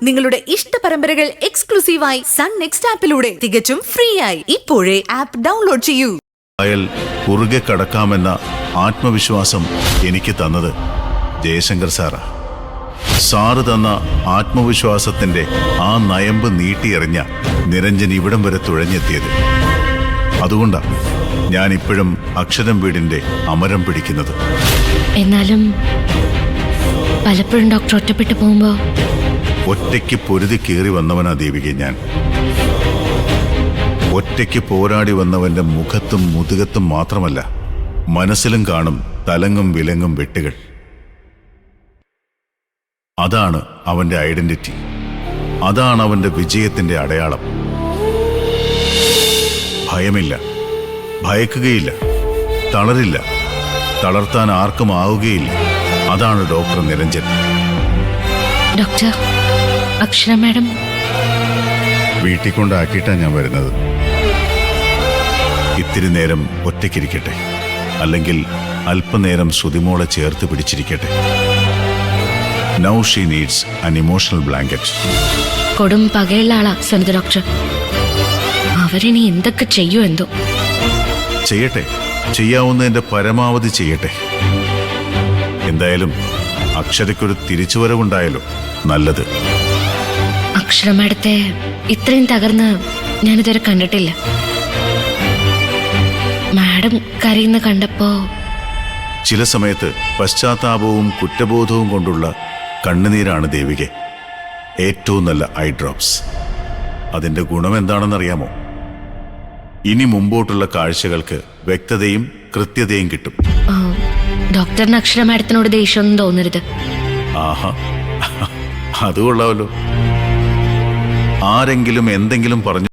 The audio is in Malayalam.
നിങ്ങളുടെ ഇഷ്ട പരമ്പരകൾ എക്സ്ക്ലൂസീവായി സൺ നെക്സ്റ്റ് ആപ്പിലൂടെ തികച്ചും ഫ്രീ ആയി ഇപ്പോഴേ ആപ്പ് ഡൗൺലോഡ് ചെയ്യൂ. അയൽ കുറുകെ കടക്കാമെന്ന ആത്മവിശ്വാസം എനിക്ക് തന്നത് ജയശങ്കർ സാറാ. സാറ് തന്ന ആത്മവിശ്വാസത്തിന്റെ ആ നയമ്പ് നീട്ടിയെറിഞ്ഞ നിരഞ്ജൻ ഇവിടം വരെ തുഴഞ്ഞെത്തിയത്. അതുകൊണ്ടാ ഞാൻ ഇപ്പോഴും അക്ഷരം വീടിന്റെ അമരം പിടിക്കുന്നത്. എന്നാലും പലപ്പോഴും ഡോക്ടർ ഒറ്റപ്പെട്ടു പോകുമ്പോ ഒറ്റയ്ക്ക് പൊരുതി കയറി വന്നവനാ ദേവികെ ഞാൻ. ഒറ്റയ്ക്ക് പോരാടി വന്നവന്റെ മുഖത്തും മുതുകത്തും മാത്രമല്ല, മനസ്സിലും കാണും തലങ്ങും വിലങ്ങും വെട്ടുകൾ. അതാണ് അവന്റെ ഐഡന്റിറ്റി. അതാണ് അവന്റെ വിജയത്തിന്റെ അടയാളം. ഭയമില്ല, ഭയക്കുകയില്ല, തളരില്ല, തളർത്താൻ ആർക്കും ആവുകയില്ല. അതാണ് ഡോക്ടർ നിരഞ്ജൻ. ഡോക്ടർ, അക്ഷര മാഡം വീട്ടിൽ കൊണ്ടാക്കിയിട്ടാണ് ഞാൻ വരുന്നത്. ഇത്തിരി നേരം ഒറ്റയ്ക്കിരിക്കട്ടെ, അല്ലെങ്കിൽ അല്പനേരം ശ്രുതിമോളെ ചേർത്ത് പിടിച്ചിരിക്കട്ടെ. Now she needs an emotional blanket. കൊടും പകയുള്ള ആളാ സനിത ഡോക്ടർ. അവരിനി എന്തൊക്കെ ചെയ്യൂ എന്തോ. ചെയ്യട്ടെ, ചെയ്യാവുന്നതിന്റെ പരമാവധി ചെയ്യട്ടെ. എന്തായാലും അക്ഷരയ്ക്കൊരു തിരിച്ചുവരവുണ്ടായാലോ, നല്ലത്. അക്ഷര മാഡത്തെ ഇത്രയും തകർന്ന് ഞാനിതുവരെ കണ്ടിട്ടില്ല. മാഡം കരയുന്ന കണ്ടപ്പോ ചില സമയത്ത് പശ്ചാത്താപവും കുറ്റബോധവും കൊണ്ടുള്ള കണ്ണുനീരാണ് ദേവികെ ഏറ്റവും നല്ല ഐ ഡ്രോപ്സ്. അതിന്റെ ഗുണം എന്താണെന്നറിയാമോ? ഇനി മുമ്പോട്ടുള്ള കാഴ്ചകൾക്ക് വ്യക്തതയും കൃത്യതയും കിട്ടും. ഡോക്ടറിന് അക്ഷര മാഡത്തിനോട് ദേഷ്യമൊന്നും തോന്നരുത്. ആഹാ, അത് കൊള്ളാമല്ലോ. ആരെങ്കിലും എന്തെങ്കിലും പറഞ്ഞു